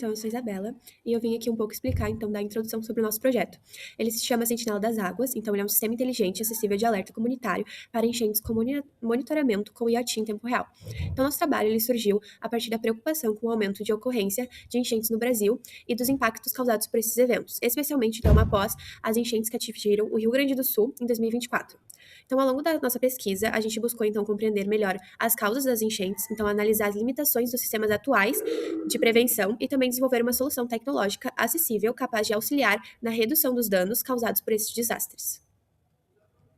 Então, eu sou Isabela e eu vim aqui um pouco explicar, então, da introdução sobre o nosso projeto. Ele se chama Sentinela das Águas, então ele é um sistema inteligente e acessível de alerta comunitário para enchentes com monitoramento com IoT em tempo real. Então, nosso trabalho ele surgiu a partir da preocupação com o aumento de ocorrência de enchentes no Brasil e dos impactos causados por esses eventos, especialmente, então, após as enchentes que atingiram o Rio Grande do Sul em 2024. Então, ao longo da nossa pesquisa, a gente buscou, então, compreender melhor as causas das enchentes, então, analisar as limitações dos sistemas atuais de prevenção e também desenvolver uma solução tecnológica acessível capaz de auxiliar na redução dos danos causados por esses desastres.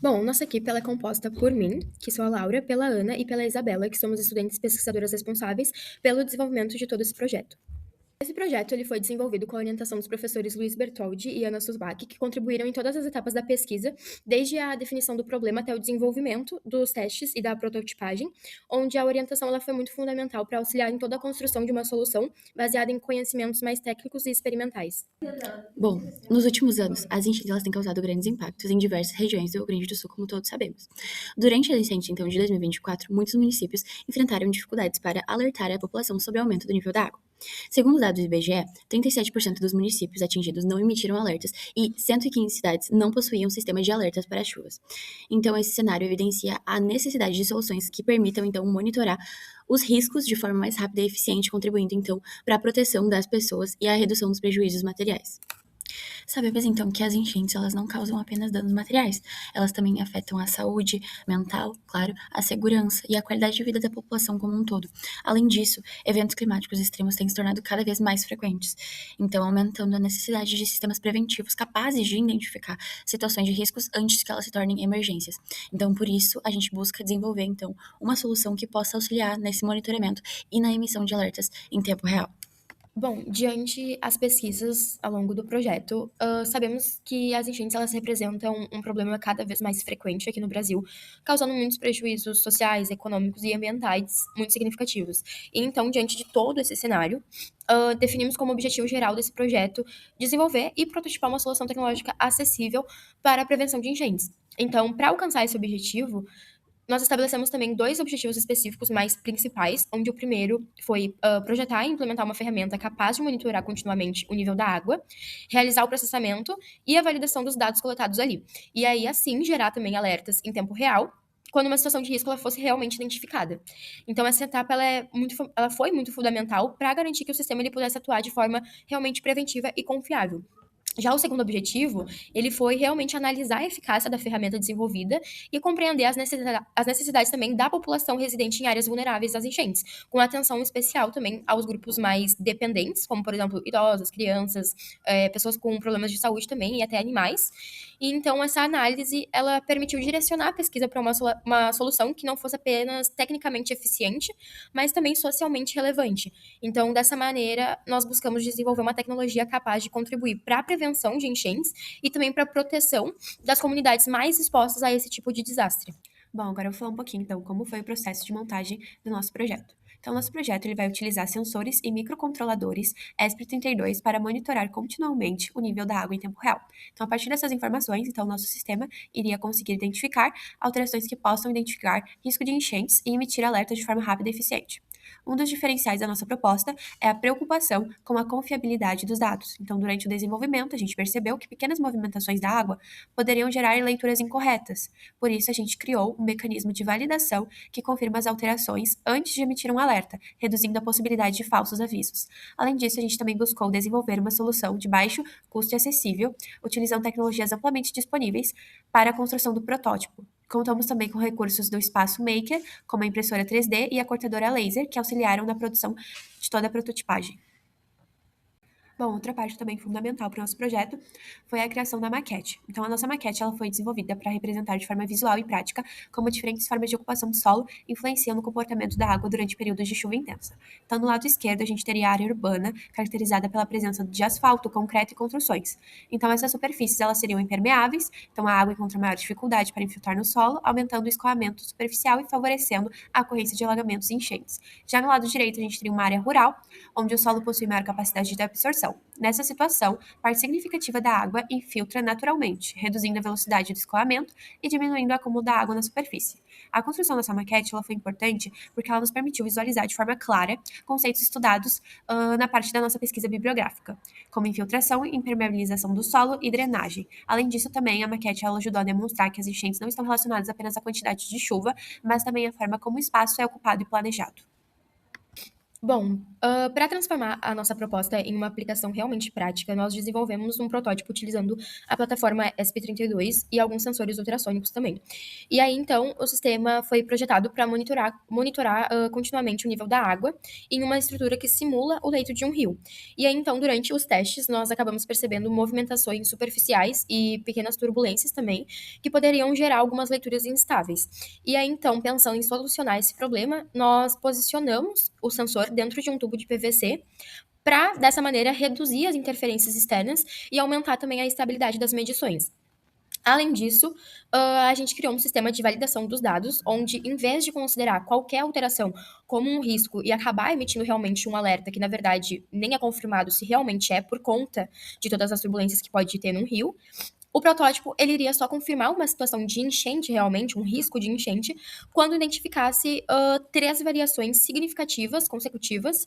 Bom, nossa equipe ela é composta por mim, que sou a Laura, pela Ana e pela Isabela, que somos estudantes pesquisadoras responsáveis pelo desenvolvimento de todo esse projeto. Esse projeto ele foi desenvolvido com a orientação dos professores Luiz Bertoldi e Ana Susbach, que contribuíram em todas as etapas da pesquisa, desde a definição do problema até o desenvolvimento dos testes e da prototipagem, onde a orientação ela foi muito fundamental para auxiliar em toda a construção de uma solução baseada em conhecimentos mais técnicos e experimentais. Bom, nos últimos anos, as enchentes elas têm causado grandes impactos em diversas regiões do Rio Grande do Sul, como todos sabemos. Durante as enchentes, então, de 2024, muitos municípios enfrentaram dificuldades para alertar a população sobre o aumento do nível da água. Segundo os dados do IBGE, 37% dos municípios atingidos não emitiram alertas e 115 cidades não possuíam sistemas de alertas para chuvas. Então, esse cenário evidencia a necessidade de soluções que permitam, então, monitorar os riscos de forma mais rápida e eficiente, contribuindo, então, para a proteção das pessoas e a redução dos prejuízos materiais. Sabemos então que as enchentes elas não causam apenas danos materiais, elas também afetam a saúde mental, claro, a segurança e a qualidade de vida da população como um todo. Além disso, eventos climáticos extremos têm se tornado cada vez mais frequentes, então aumentando a necessidade de sistemas preventivos capazes de identificar situações de riscos antes que elas se tornem emergências. Então, por isso, a gente busca desenvolver então uma solução que possa auxiliar nesse monitoramento e na emissão de alertas em tempo real. Bom, diante as pesquisas ao longo do projeto, sabemos que as enchentes elas representam um problema cada vez mais frequente aqui no Brasil, causando muitos prejuízos sociais, econômicos e ambientais muito significativos. E então, diante de todo esse cenário, definimos como objetivo geral desse projeto desenvolver e prototipar uma solução tecnológica acessível para a prevenção de enchentes. Então, para alcançar esse objetivo, nós estabelecemos também dois objetivos específicos mais principais, onde o primeiro foi projetar e implementar uma ferramenta capaz de monitorar continuamente o nível da água, realizar o processamento e a validação dos dados coletados ali. E aí, assim, gerar também alertas em tempo real, quando uma situação de risco ela fosse realmente identificada. Então, essa etapa ela foi muito fundamental para garantir que o sistema ele pudesse atuar de forma realmente preventiva e confiável. Já o segundo objetivo, ele foi realmente analisar a eficácia da ferramenta desenvolvida e compreender as necessidades também da população residente em áreas vulneráveis às enchentes, com atenção especial também aos grupos mais dependentes, como, por exemplo, idosos, crianças, pessoas com problemas de saúde também e até animais. E então, essa análise, ela permitiu direcionar a pesquisa para uma solução que não fosse apenas tecnicamente eficiente, mas também socialmente relevante. Então, dessa maneira, nós buscamos desenvolver uma tecnologia capaz de contribuir para a prevenção de enchentes e também para a proteção das comunidades mais expostas a esse tipo de desastre. Bom, agora eu vou falar um pouquinho, então, como foi o processo de montagem do nosso projeto. Então, nosso projeto ele vai utilizar sensores e microcontroladores ESP32 para monitorar continuamente o nível da água em tempo real. Então, a partir dessas informações, então, o nosso sistema iria conseguir identificar alterações que possam identificar risco de enchentes e emitir alertas de forma rápida e eficiente. Um dos diferenciais da nossa proposta é a preocupação com a confiabilidade dos dados. Então, durante o desenvolvimento, a gente percebeu que pequenas movimentações da água poderiam gerar leituras incorretas. Por isso, a gente criou um mecanismo de validação que confirma as alterações antes de emitir um alerta, reduzindo a possibilidade de falsos avisos. Além disso, a gente também buscou desenvolver uma solução de baixo custo e acessível, utilizando tecnologias amplamente disponíveis para a construção do protótipo. Contamos também com recursos do Espaço Maker, como a impressora 3D e a cortadora laser, que auxiliaram na produção de toda a prototipagem. Bom, outra parte também fundamental para o nosso projeto foi a criação da maquete. Então, a nossa maquete ela foi desenvolvida para representar de forma visual e prática como diferentes formas de ocupação do solo influenciam no comportamento da água durante períodos de chuva intensa. Então, no lado esquerdo, a gente teria a área urbana, caracterizada pela presença de asfalto, concreto e construções. Então, essas superfícies elas seriam impermeáveis, então a água encontra maior dificuldade para infiltrar no solo, aumentando o escoamento superficial e favorecendo a ocorrência de alagamentos e enchentes. Já no lado direito, a gente teria uma área rural, onde o solo possui maior capacidade de absorção. infiltração. Nessa situação, parte significativa da água infiltra naturalmente, reduzindo a velocidade do escoamento e diminuindo o acúmulo da água na superfície. A construção dessa maquete ela foi importante porque ela nos permitiu visualizar de forma clara conceitos estudados na parte da nossa pesquisa bibliográfica, como infiltração, impermeabilização do solo e drenagem. Além disso, também a maquete ela ajudou a demonstrar que as enchentes não estão relacionadas apenas à quantidade de chuva, mas também à forma como o espaço é ocupado e planejado. Bom, para transformar a nossa proposta em uma aplicação realmente prática, nós desenvolvemos um protótipo utilizando a plataforma ESP32 e alguns sensores ultrassônicos também. E aí, então, o sistema foi projetado para monitorar continuamente o nível da água em uma estrutura que simula o leito de um rio. E aí, então, durante os testes, nós acabamos percebendo movimentações superficiais e pequenas turbulências também, que poderiam gerar algumas leituras instáveis. E aí, então, pensando em solucionar esse problema, nós posicionamos o sensor dentro de um tubo de PVC para, dessa maneira, reduzir as interferências externas e aumentar também a estabilidade das medições. Além disso, a gente criou um sistema de validação dos dados, onde, em vez de considerar qualquer alteração como um risco e acabar emitindo realmente um alerta que, na verdade, nem é confirmado se realmente é por conta de todas as turbulências que pode ter num rio, o protótipo ele iria só confirmar uma situação de enchente realmente, um risco de enchente, quando identificasse 3 variações significativas, consecutivas,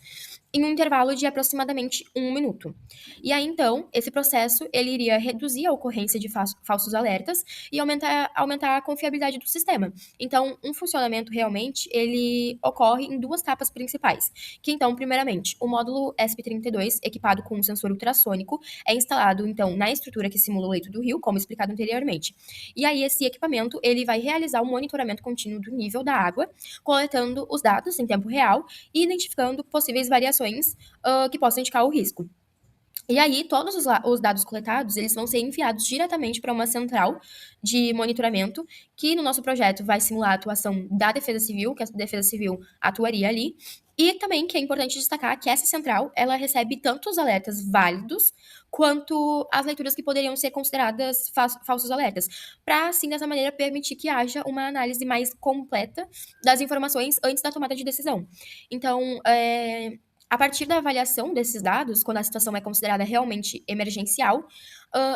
em um intervalo de aproximadamente 1 minuto. E aí, então, esse processo ele iria reduzir a ocorrência de falsos alertas e aumentar a confiabilidade do sistema. Então, um funcionamento realmente, ele ocorre em 2 etapas principais, que então, primeiramente, o módulo ESP32, equipado com um sensor ultrassônico, é instalado, então, na estrutura que simula o leito do rio, como explicado anteriormente. E aí, esse equipamento, ele vai realizar o monitoramento contínuo do nível da água, coletando os dados em tempo real e identificando possíveis variações que possam indicar o risco. E aí, todos os dados coletados, eles vão ser enviados diretamente para uma central de monitoramento, que no nosso projeto vai simular a atuação da Defesa Civil, que a Defesa Civil atuaria ali. E também que é importante destacar que essa central, ela recebe tanto os alertas válidos, quanto as leituras que poderiam ser consideradas falsos alertas, para, assim, dessa maneira, permitir que haja uma análise mais completa das informações antes da tomada de decisão. Então, a partir da avaliação desses dados, quando a situação é considerada realmente emergencial,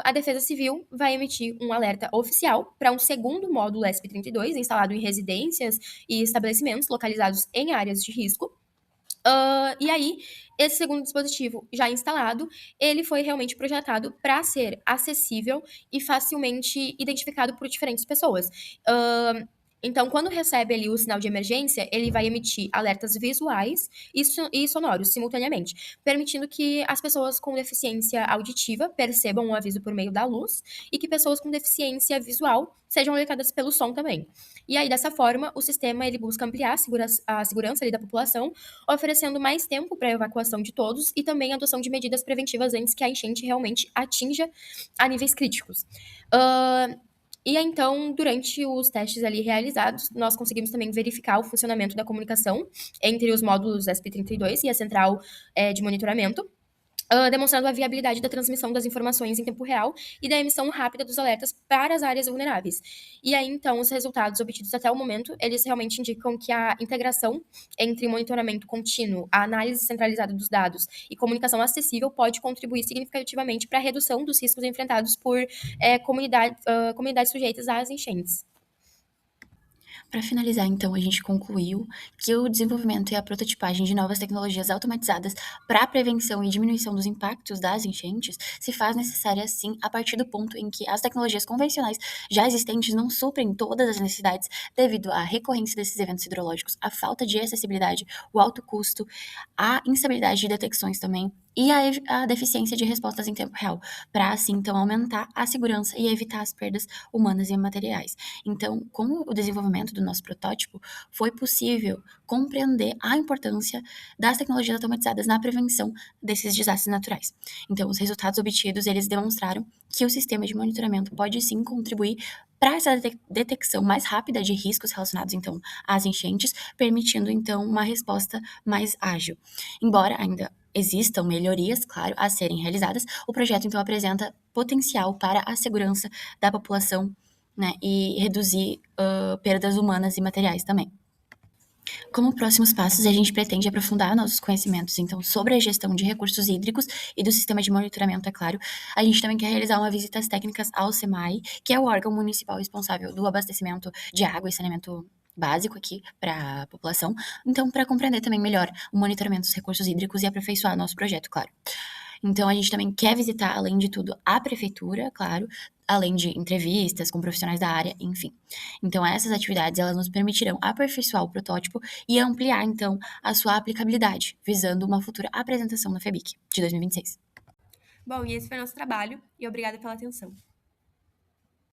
a Defesa Civil vai emitir um alerta oficial para um segundo módulo ESP32, instalado em residências e estabelecimentos localizados em áreas de risco. E aí, esse segundo dispositivo já instalado, ele foi realmente projetado para ser acessível e facilmente identificado por diferentes pessoas. Então, quando recebe ali o sinal de emergência, ele vai emitir alertas visuais e sonoros simultaneamente, permitindo que as pessoas com deficiência auditiva percebam o aviso por meio da luz e que pessoas com deficiência visual sejam alertadas pelo som também. E aí, dessa forma, o sistema ele busca ampliar a segurança ali da população, oferecendo mais tempo para a evacuação de todos e também a adoção de medidas preventivas antes que a enchente realmente atinja a níveis críticos. E aí, então, durante os testes ali realizados, nós conseguimos também verificar o funcionamento da comunicação entre os módulos SP32 e a central de monitoramento, demonstrando a viabilidade da transmissão das informações em tempo real e da emissão rápida dos alertas para as áreas vulneráveis. E aí, então, os resultados obtidos até o momento, eles realmente indicam que a integração entre monitoramento contínuo, a análise centralizada dos dados e comunicação acessível pode contribuir significativamente para a redução dos riscos enfrentados por comunidades sujeitas às enchentes. Para finalizar, então, a gente concluiu que o desenvolvimento e a prototipagem de novas tecnologias automatizadas para a prevenção e diminuição dos impactos das enchentes se faz necessária, sim, a partir do ponto em que as tecnologias convencionais já existentes não suprem todas as necessidades devido à recorrência desses eventos hidrológicos, à falta de acessibilidade, o alto custo, a instabilidade de detecções também, e a deficiência de respostas em tempo real, para assim, então, aumentar a segurança e evitar as perdas humanas e materiais. Então, com o desenvolvimento do nosso protótipo, foi possível compreender a importância das tecnologias automatizadas na prevenção desses desastres naturais. Então, os resultados obtidos, eles demonstraram que o sistema de monitoramento pode sim contribuir para essa detecção mais rápida de riscos relacionados, então, às enchentes, permitindo, então, uma resposta mais ágil. Embora ainda existam melhorias, claro, a serem realizadas, o projeto, então, apresenta potencial para a segurança da população, né, e reduzir perdas humanas e materiais também. Como próximos passos, a gente pretende aprofundar nossos conhecimentos, então, sobre a gestão de recursos hídricos e do sistema de monitoramento, é claro. A gente também quer realizar uma visitas técnicas ao SEMAI, que é o órgão municipal responsável do abastecimento de água e saneamento básico aqui para a população. Então, para compreender também melhor o monitoramento dos recursos hídricos e aperfeiçoar nosso projeto, claro. Então, a gente também quer visitar, além de tudo, a prefeitura, claro, além de entrevistas com profissionais da área, enfim. Então, essas atividades, elas nos permitirão aperfeiçoar o protótipo e ampliar, então, a sua aplicabilidade, visando uma futura apresentação na FEBIC de 2026. Bom, e esse foi nosso trabalho, e obrigada pela atenção.